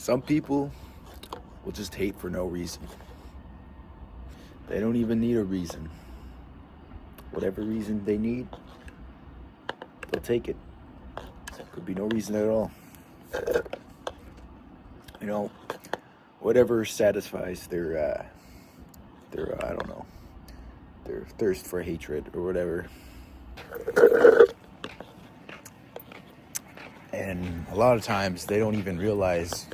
Some people will just hate for no reason. They don't even need a reason. Whatever reason they need, they'll take it. Could be no reason at all. You know, whatever satisfies their I don't know, their thirst for hatred or whatever. And a lot of times they don't even realize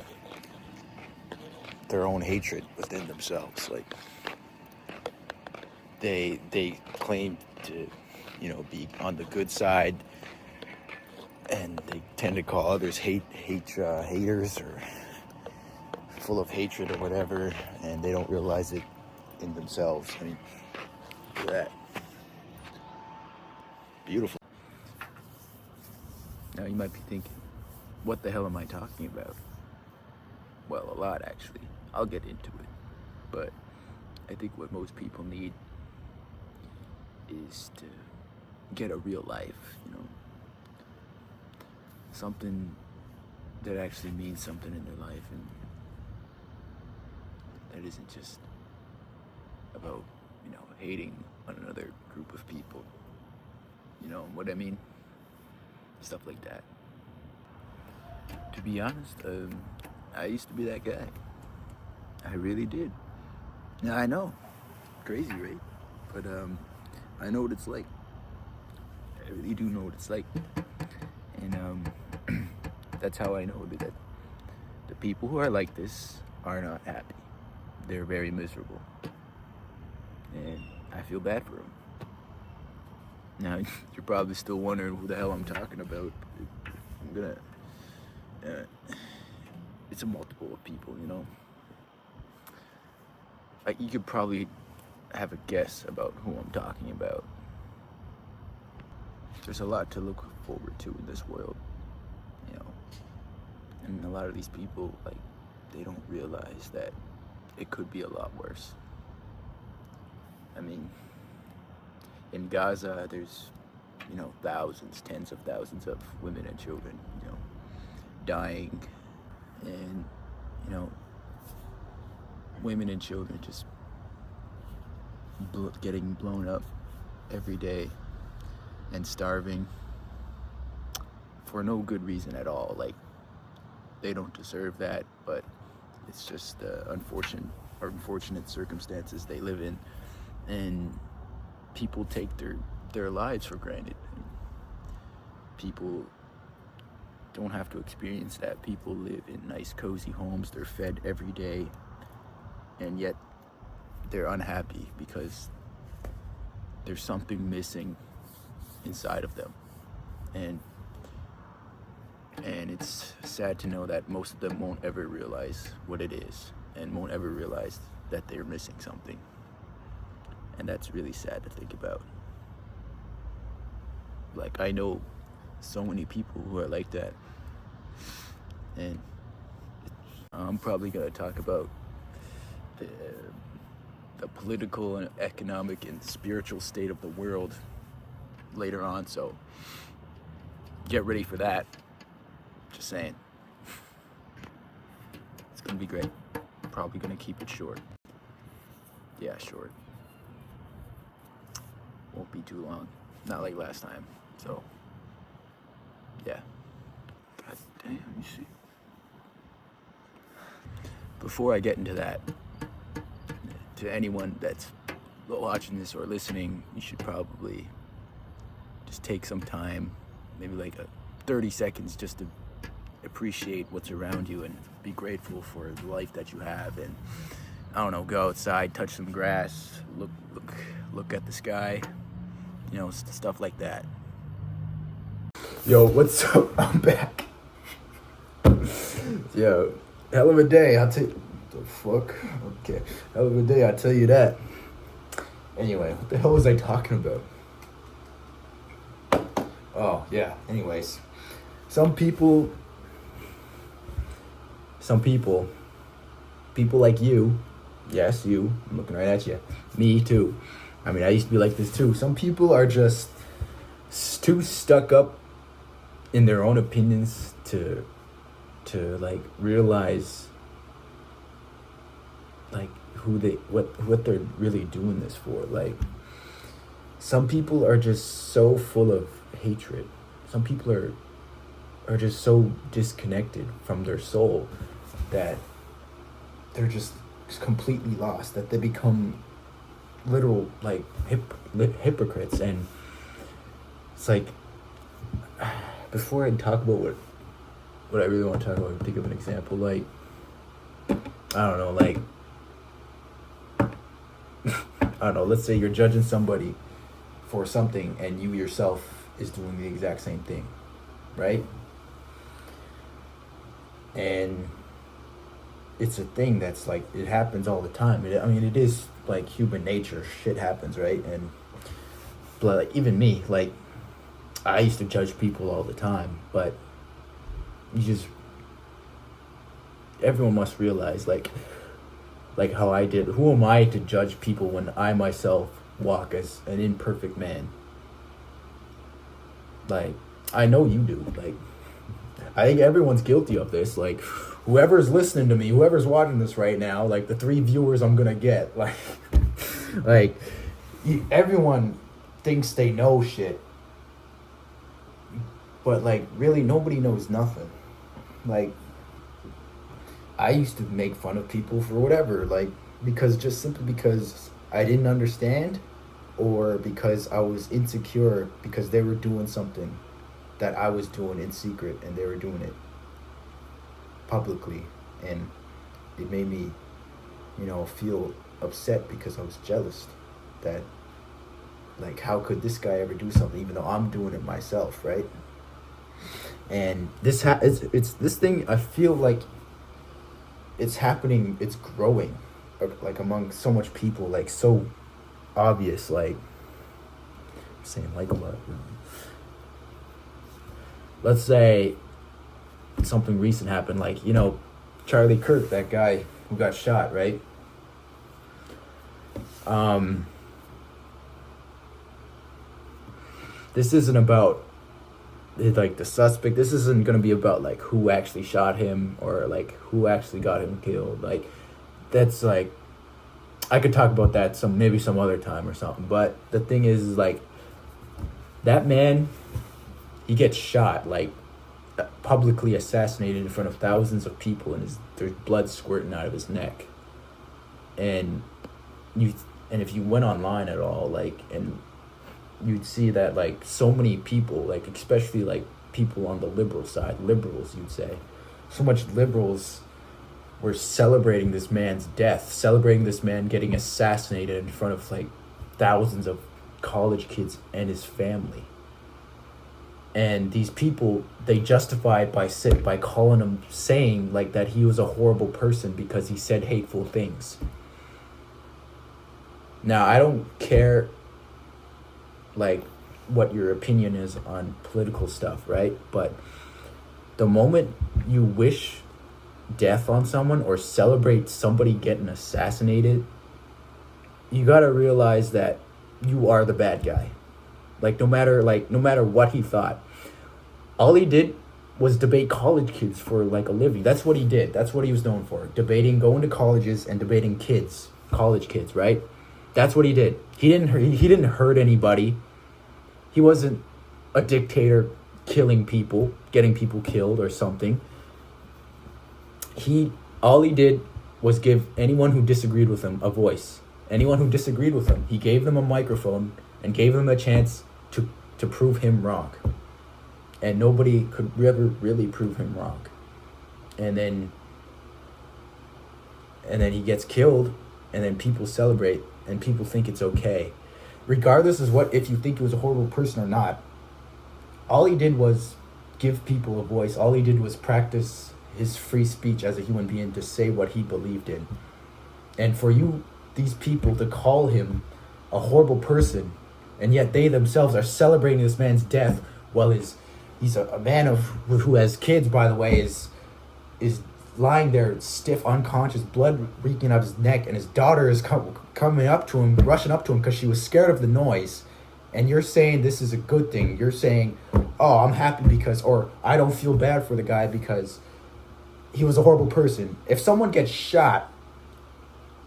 their own hatred within themselves. Like they claim to, be on the good side, and they tend to call others haters or full of hatred or whatever, and they don't realize it in themselves. I mean, look at that. Beautiful. Now you might be thinking, what the hell am I talking about? Well, a lot actually. I'll get into it. But I think what most people need is to get a real life, something that actually means something in their life, and that isn't just about, hating on another group of people. You know what I mean? Stuff like that. To be honest, I used to be that guy. I really did. Now I know, crazy, right? But I know what it's like. I really do know what it's like, and that's how I know that the people who are like this are not happy. They're very miserable, and I feel bad for them. Now you're probably still wondering who the hell I'm talking about. I'm gonna. It's a multiple of people, Like you could probably have a guess about who I'm talking about. There's a lot to look forward to in this world, and a lot of these people, like, they don't realize that it could be a lot worse. I mean, in Gaza, there's, thousands, tens of thousands of women and children, dying, and, women and children just getting blown up every day and starving for no good reason at all. Like, they don't deserve that, but it's just unfortunate circumstances they live in, and people take their lives for granted. People don't have to experience that. People live in nice, cozy homes. They're fed every day, and yet they're unhappy because there's something missing inside of them. And it's sad to know that most of them won't ever realize what it is, and won't ever realize that they're missing something. And that's really sad to think about. Like, I know so many people who are like that, and I'm probably gonna talk about the political and economic and spiritual state of the world later on, so get ready for that. Just saying. It's gonna be great. Probably gonna keep it short. Yeah, short. Won't be too long. Not like last time. So, yeah. God damn, you see. Before I get into that, to anyone that's watching this or listening, you should probably just take some time, maybe like 30 seconds, just to appreciate what's around you and be grateful for the life that you have. And I don't know, go outside, touch some grass, look at the sky, stuff like that. Yo, what's up? I'm back. Yo, hell of a day, I'll tell you. What the fuck? Okay, hell of a day, I'll tell you that. Anyway, what the hell was I talking about? Oh, yeah, anyways. Some people like you, yes, you, I'm looking right at you, me too. I mean, I used to be like this too. Some people are just too stuck up in their own opinions to to like realize like what they're really doing this for. Like, some people are just so full of hatred. Some people are just so disconnected from their soul that they're just completely lost, that they become literal like hypocrites. And it's like, before I talk about what I really want to talk about, think of an example. Like, I don't know, like I don't know, let's say you're judging somebody for something and you yourself is doing the exact same thing, right? And it's a thing that's like, it happens all the time. I mean, it is like human nature. Shit happens, right? And but like, even me, like, I used to judge people all the time, but everyone must realize, like how I did. Who am I to judge people when I myself walk as an imperfect man? Like, I know you do. Like, I think everyone's guilty of this. Like, whoever's listening to me, whoever's watching this right now, like the 3 viewers I'm gonna get, like, everyone thinks they know shit, but like really nobody knows nothing. Like, I used to make fun of people for whatever, like, simply because I didn't understand, or because I was insecure because they were doing something that I was doing in secret and they were doing it publicly, and it made me, feel upset because I was jealous that, like, how could this guy ever do something even though I'm doing it myself, right? And it's this thing, I feel like it's happening, it's growing, like, among so much people, like, so obvious, like, I'm saying like a lot. Let's say something recent happened, like, Charlie Kirk, that guy who got shot, right? This isn't about like the suspect. This isn't gonna be about like who actually shot him or like who actually got him killed. Like, that's like, I could talk about that maybe some other time or something. But the thing is like, that man, he gets shot, like, publicly assassinated in front of thousands of people, and there's blood squirting out of his neck. And if you went online at all, like, and you'd see that, like, so many people, like, especially like people on the liberal side, liberals, you'd say, so much liberals were celebrating this man's death, celebrating this man getting assassinated in front of like thousands of college kids and his family. And these people, they justify it by calling him, saying like that he was a horrible person because he said hateful things. Now, I don't care like what your opinion is on political stuff, right? But the moment you wish death on someone or celebrate somebody getting assassinated, you gotta realize that you are the bad guy. Like, no matter what he thought, all he did was debate college kids for like a living. That's what he did. That's what he was known for. Debating, going to colleges and debating college kids, right? That's what he did. He didn't hurt anybody. He wasn't a dictator killing people, getting people killed or something. All he did was give anyone who disagreed with him a voice. Anyone who disagreed with him, he gave them a microphone and gave them a chance to prove him wrong. And nobody could ever really prove him wrong. And then he gets killed, and then people celebrate, and people think it's okay. Regardless of if you think he was a horrible person or not, all he did was give people a voice. All he did was practice his free speech as a human being to say what he believed in. And for these people to call him a horrible person, and yet they themselves are celebrating this man's death while he's a man who has kids, by the way, is lying there stiff, unconscious, blood reeking out his neck, and his daughter is coming up to him, rushing up to him because she was scared of the noise. And you're saying this is a good thing. You're saying, oh, I'm happy because, or I don't feel bad for the guy because he was a horrible person. If someone gets shot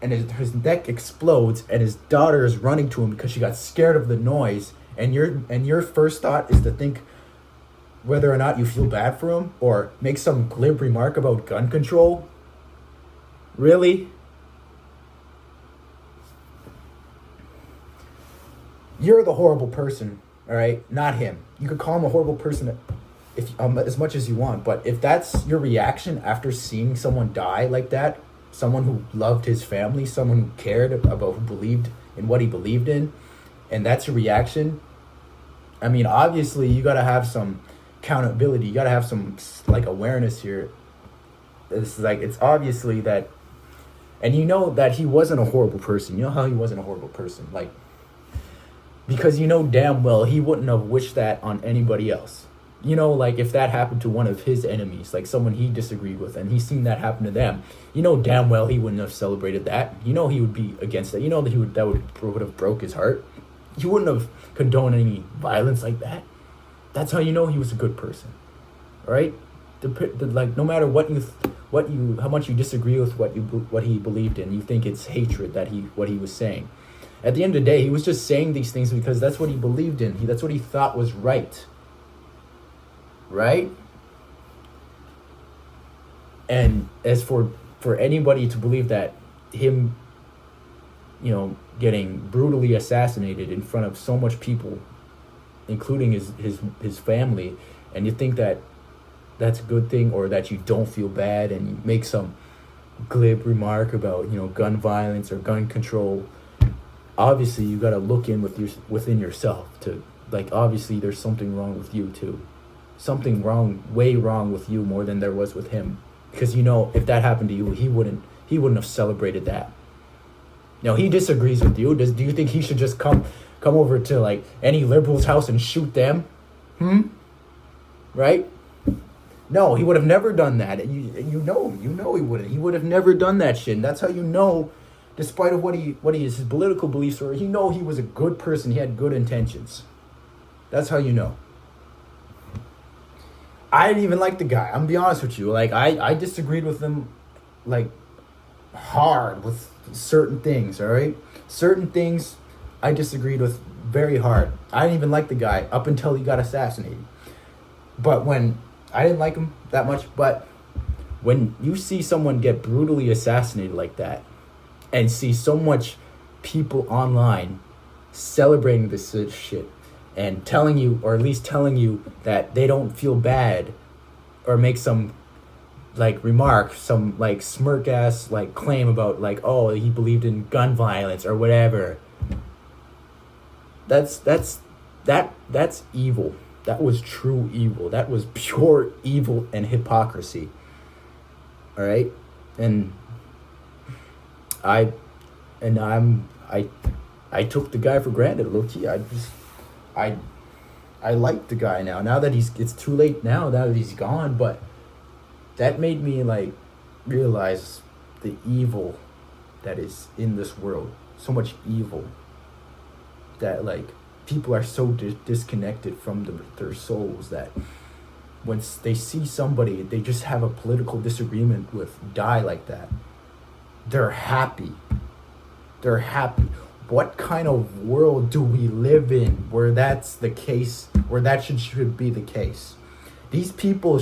and his neck explodes and his daughter is running to him because she got scared of the noise, and your first thought is to think whether or not you feel bad for him or make some glib remark about gun control, really? You're the horrible person, all right? Not him. You could call him a horrible person if as much as you want, but if that's your reaction after seeing someone die like that, someone who loved his family, someone who cared about, who believed in what he believed in, and that's your reaction, I mean, obviously you got to have some accountability. You got to have some like awareness here. It's obviously that, and you know that he wasn't a horrible person. You know how he wasn't a horrible person, like, because you know damn well he wouldn't have wished that on anybody else. You know, like if that happened to one of his enemies, like someone he disagreed with, and he's seen that happen to them, you know damn well he wouldn't have celebrated that. You know he would be against that. You know that would have broke his heart. He wouldn't have condoned any violence like that. That's how you know he was a good person, all right? Like no matter how much you disagree with what he believed in, you think it's hatred that what he was saying. At the end of the day, he was just saying these things because that's what he believed in. That's what he thought was right. Right? And as for anybody to believe that him, getting brutally assassinated in front of so much people, including his family, and you think that that's a good thing, or that you don't feel bad and you make some glib remark about gun violence or gun control, obviously you got to look within yourself to, like, obviously there's something wrong with you too. Something way wrong with you more than there was with him. Because if that happened to you, he wouldn't have celebrated that. He disagrees with you. Do you think he should just come over to like any liberal's house and shoot them? Right? No, he would have never done that. You know he wouldn't. He would have never done that shit. And that's how despite of what his political beliefs were, he was a good person. He had good intentions. That's how you know. I didn't even like the guy. I'm gonna be honest with you. Like I disagreed with him, like, hard with certain things. All right, certain things I disagreed with very hard. I didn't even like the guy up until he got assassinated. But when I didn't like him that much, but when you see someone get brutally assassinated like that, and see so much people online celebrating this shit, and telling you, or at least telling you, that they don't feel bad, or make some like remark, some like smirk ass like claim about like, oh, he believed in gun violence or whatever. That's evil. That was true evil. That was pure evil and hypocrisy. All right? And I took the guy for granted, low key. I like the guy now. Now that it's too late now that he's gone, but that made me like realize the evil that is in this world. So much evil that like people are so disconnected from their souls that once they see somebody they just have a political disagreement with die like that, they're happy. They're happy. What kind of world do we live in where that's the case, where that should be the case? These people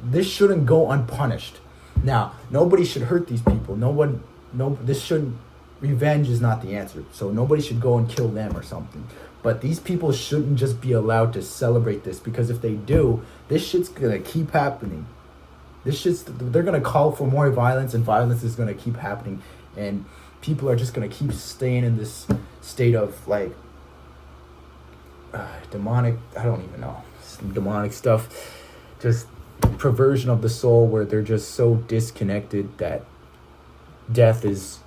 this shouldn't go unpunished. Now, nobody should hurt these people. Revenge is not the answer. So nobody should go and kill them or something. But these people shouldn't just be allowed to celebrate this, because if they do, this shit's gonna keep happening. They're gonna call for more violence, and violence is gonna keep happening. And people are just going to keep staying in this state of like demonic, I don't even know, demonic stuff, just perversion of the soul, where they're just so disconnected that death is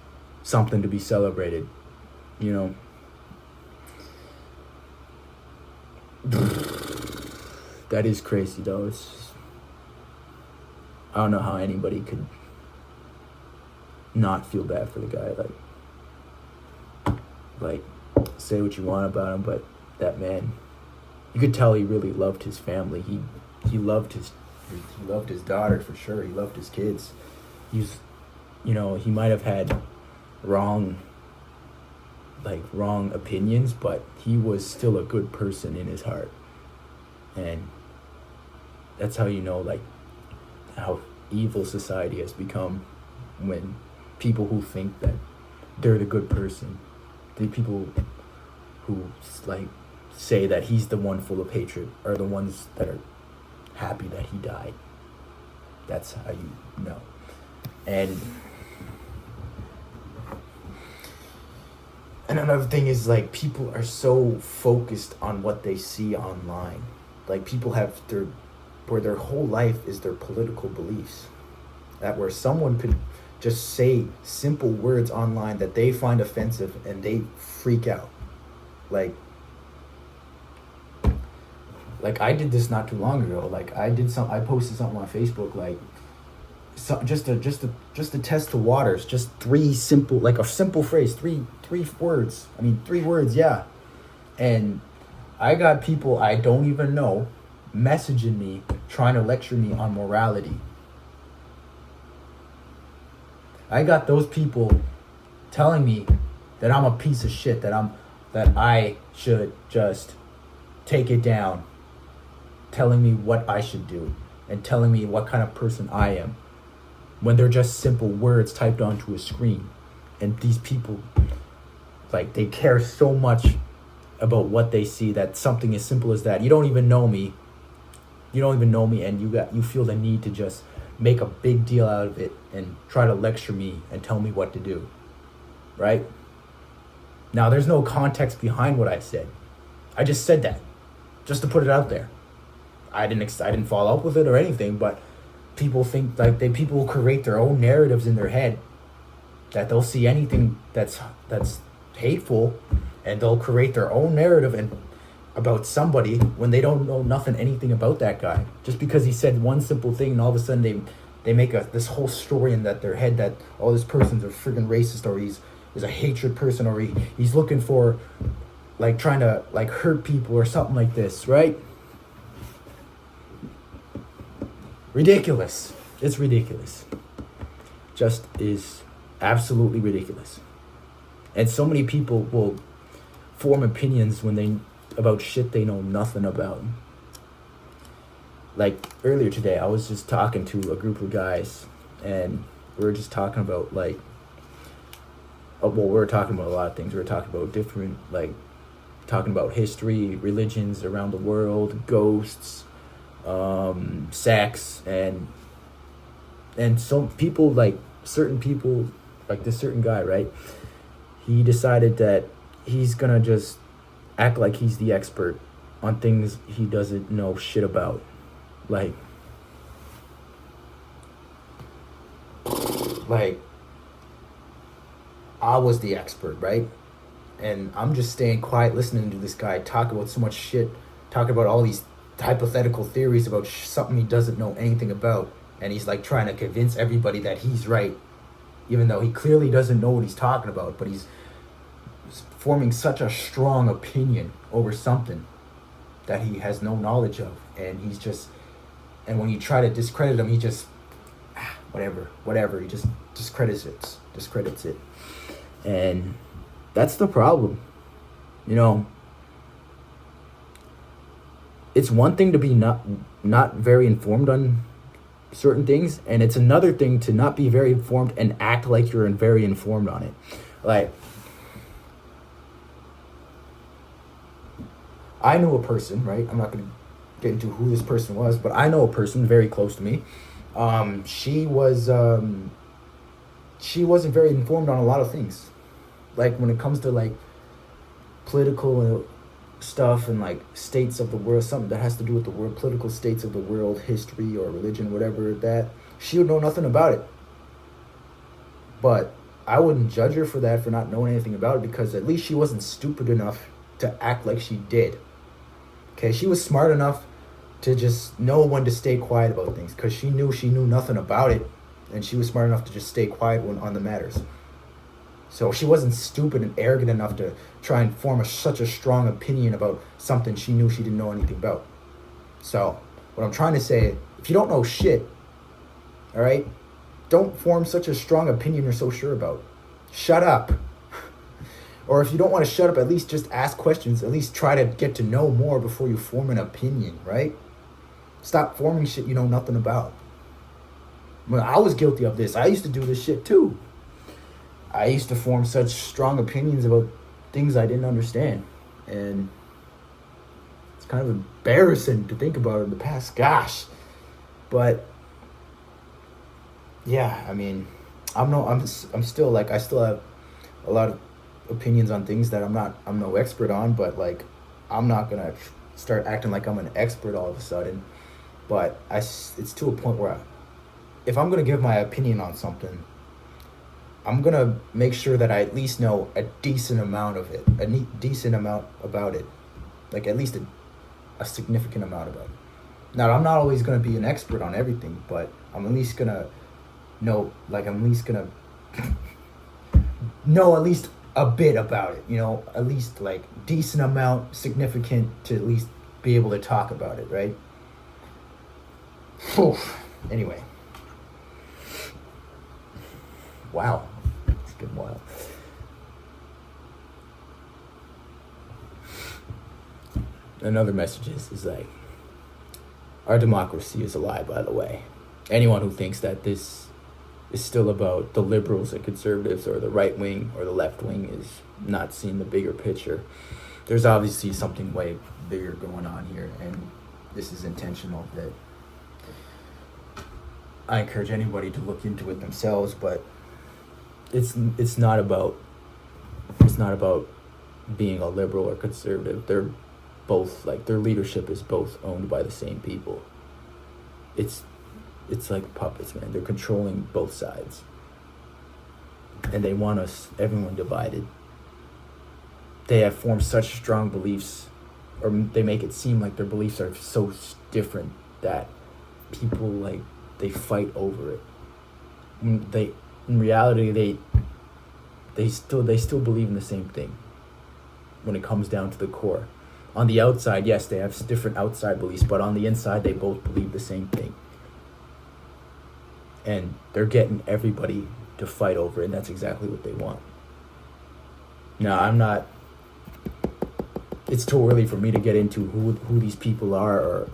something to be celebrated, That is crazy though. I don't know how anybody could not feel bad for the guy. Like say what you want about him, but that man, you could tell he really loved his family. He loved He loved his daughter for sure. He loved his kids. He's, he might have had wrong opinions, but he was still a good person in his heart. And that's how how evil society has become, when people who think that they're the good person, the people who say that he's the one full of hatred are the ones that are happy that he died. That's how you know. And another thing is, people are so focused on what they see online. People have their whole life is their political beliefs. That where someone could just say simple words online that they find offensive and they freak out. Like I did this not too long ago. I posted something on Facebook, just to test the waters, just a simple phrase, three words. I mean, 3 words, yeah. And I got people I don't even know messaging me, trying to lecture me on morality. I got those people telling me that I'm a piece of shit, that I should just take it down, telling me what I should do, and telling me what kind of person I am, when they're just simple words typed onto a screen. And these people, they care so much about what they see, that something as simple as that, you don't even know me, and you feel the need to just make a big deal out of it and try to lecture me and tell me what to do, right? Now, there's no context behind what I said. I just said that just to put it out there. I didn't follow up with it or anything, but people think people create their own narratives in their head, that they'll see anything that's hateful, and they'll create their own narrative and about somebody when they don't know anything about that guy, just because he said one simple thing, and all of a sudden they make this whole story in their head that, oh, this person's a friggin' racist, or he's a hatred person, or he's looking for trying to hurt people or something like this, right? Ridiculous. It's ridiculous. Just is absolutely ridiculous. And so many people will form opinions about shit they know nothing about. Earlier today, I was just talking to a group of guys, and we were just talking about we were talking about a lot of things. We were talking about different, talking about history, religions around the world, ghosts, sex, and some people, certain people, this certain guy, right? He decided that he's gonna just act like he's the expert on things he doesn't know shit about. I was the expert, right? And I'm just staying quiet listening to this guy talk about so much shit, talking about all these hypothetical theories about something he doesn't know anything about. And he's trying to convince everybody that he's right, even though he clearly doesn't know what he's talking about, but he's forming such a strong opinion over something that he has no knowledge of. And and when you try to discredit him, he just, whatever, he just discredits it. And that's the problem. It's one thing to be not very informed on certain things, and it's another thing to not be very informed and act like you're very informed on it. I knew a person, right? I'm not going to get into who this person was, but I know a person very close to me. She wasn't very informed on a lot of things. When it comes to political stuff and states of the world, something that has to do with the world, political states of the world, history or religion, whatever that, she would know nothing about it. But I wouldn't judge her for that, for not knowing anything about it, because at least she wasn't stupid enough to act like she did. Okay, she was smart enough to just know when to stay quiet about things, because she knew nothing about it, and she was smart enough to just stay quiet on the matters. So she wasn't stupid and arrogant enough to try and form such a strong opinion about something she knew she didn't know anything about. So What I'm trying to say, if you don't know shit, all right, don't form such a strong opinion you're so sure about. Shut up. Or if you don't want to shut up, at least just ask questions. At least try to get to know more before you form an opinion, right? Stop forming shit you know nothing about. Well, I was guilty of this. I used to do this shit too. I used to form such strong opinions about things I didn't understand. And it's kind of embarrassing to think about in the past. Gosh. But yeah, I mean, I'm still like, I still have a lot of opinions on things that I'm no expert on, but like, I'm not gonna start acting like I'm an expert all of a sudden. But it's to a point where if I'm gonna give my opinion on something, I'm gonna make sure that I at least know a decent amount of it, decent amount about it, like at least a significant amount about it. Now, I'm not always gonna be an expert on everything, but I'm at least gonna know, like I'm at least gonna know at least a bit about it, you know, at least like decent amount, significant to at least be able to talk about it, right? Anyway. Wow. It's been a while. Another message is like, our democracy is a lie, by the way. Anyone who thinks that this is still about the liberals and conservatives or the right wing or the left wing is not seeing the bigger picture. There's obviously something way bigger going on here, and this is intentional. That I encourage anybody to look into it themselves, but it's not about being a liberal or conservative. They're both, like, their leadership is both owned by the same people. It's like puppets, man. They're controlling both sides, and they want everyone divided. They have formed such strong beliefs, or they make it seem like their beliefs are so different that people, like, they fight over it. In reality, they still believe in the same thing when it comes down to the core. On the outside, yes, they have different outside beliefs, but on the inside, they both believe the same thing. And they're getting everybody to fight over it, and that's exactly what they want. Now, it's too early for me to get into who these people are, or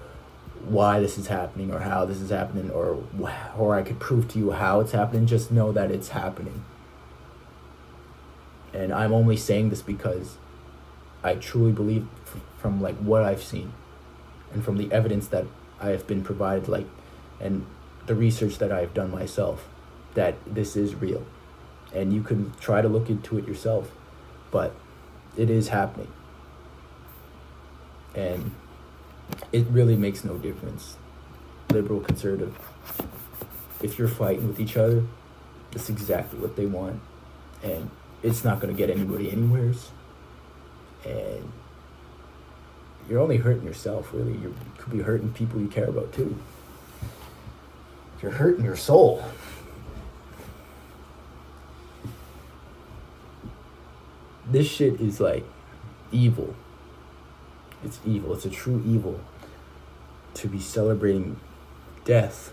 why this is happening, or how this is happening, or I could prove to you how it's happening. Just know that it's happening. And I'm only saying this because I truly believe from like what I've seen and from the evidence that I have been provided, like, and the research that I've done myself, that this is real. And you can try to look into it yourself, but it is happening. And it really makes no difference, liberal, conservative. If you're fighting with each other, that's exactly what they want. And it's not going to get anybody anywheres. And you're only hurting yourself, really. You could be hurting people you care about, too. You're hurting your soul. This shit is like evil. It's evil. It's a true evil to be celebrating death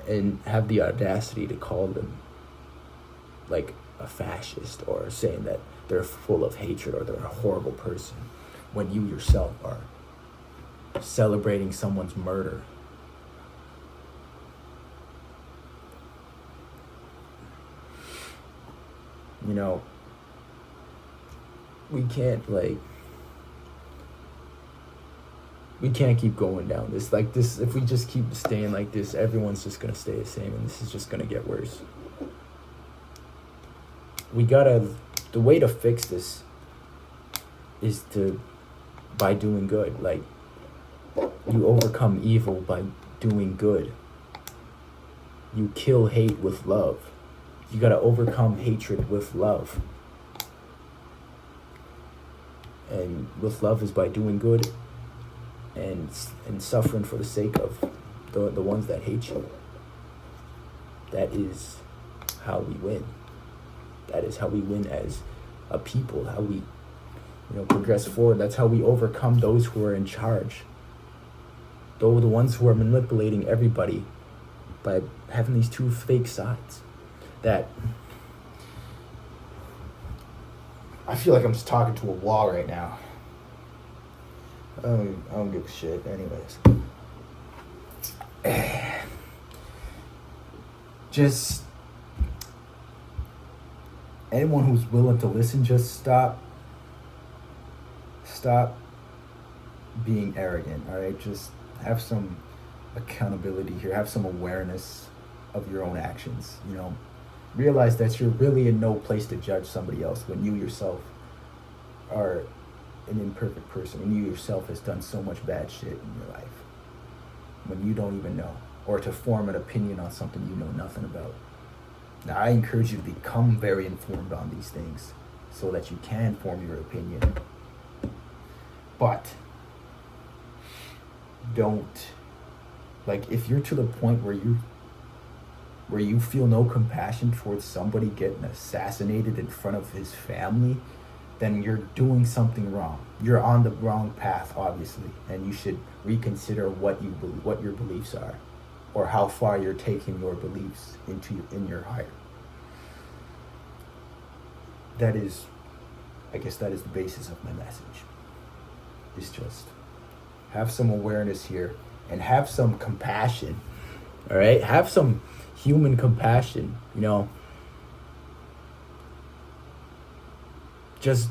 and have the audacity to call them like a fascist, or saying that they're full of hatred or they're a horrible person, when you yourself are celebrating someone's murder. You know, we can't keep going down this. Like this, if we just keep staying like this, everyone's just gonna stay the same, and this is just gonna get worse. The way to fix this is by doing good. Like, you overcome evil by doing good. You kill hate with love. You gotta overcome hatred with love. And with love is by doing good and suffering for the sake of the ones that hate you. That is how we win. That is how we win as a people, how we, progress forward. That's how we overcome those who are in charge. Though the ones who are manipulating everybody by having these two fake sides. That I feel like I'm just talking to a wall right now. I don't give a shit. Anyways. Just anyone who's willing to listen, just stop being arrogant, all right? Just have some accountability here. Have some awareness of your own actions, you know? Realize that you're really in no place to judge somebody else when you yourself are an imperfect person, when you yourself has done so much bad shit in your life, when you don't even know, or to form an opinion on something you know nothing about. Now, I encourage you to become very informed on these things so that you can form your opinion. But don't, like, if you're to the point where you feel no compassion towards somebody getting assassinated in front of his family, then you're doing something wrong. You're on the wrong path, obviously, and you should reconsider what your beliefs are, or how far you're taking your beliefs in your heart. That is, I guess that is the basis of my message. It's just have some awareness here and have some compassion. All right? Have some human compassion, you know. Just,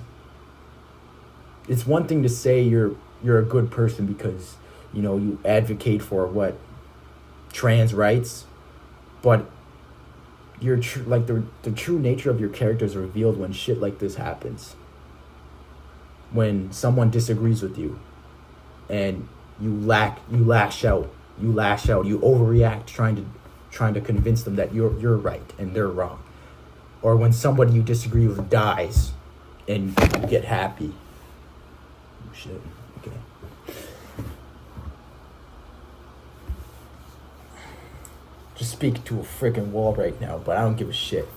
it's one thing to say you're a good person because, you know, you advocate for what trans rights, but your the true nature of your character is revealed when shit like this happens. When someone disagrees with you and you lash out, you overreact trying to convince them that you're right and they're wrong. Or when somebody you disagree with dies and you get happy. Oh, shit. Okay. Just speaking to a freaking wall right now, but I don't give a shit.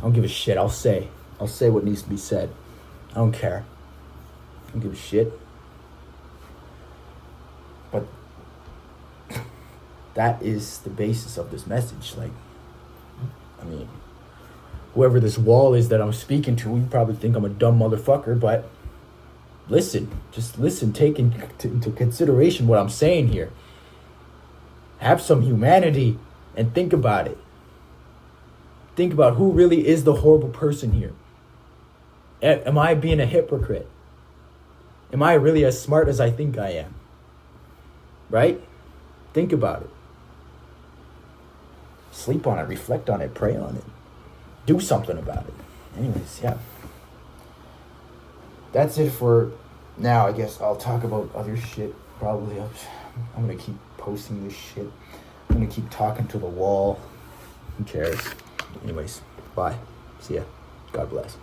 I'll say what needs to be said. I don't care. I don't give a shit. But that is the basis of this message. Like, I mean, whoever this wall is that I'm speaking to, you probably think I'm a dumb motherfucker, but just listen, take into consideration what I'm saying here. Have some humanity and think about it. Think about who really is the horrible person here. Am I being a hypocrite? Am I really as smart as I think I am? Right? Think about it. Sleep on it, reflect on it, pray on it. Do something about it. Anyways, yeah. That's it for now. I guess I'll talk about other shit probably. I'm going to keep posting this shit. I'm going to keep talking to the wall. Who cares? Anyways, bye. See ya. God bless.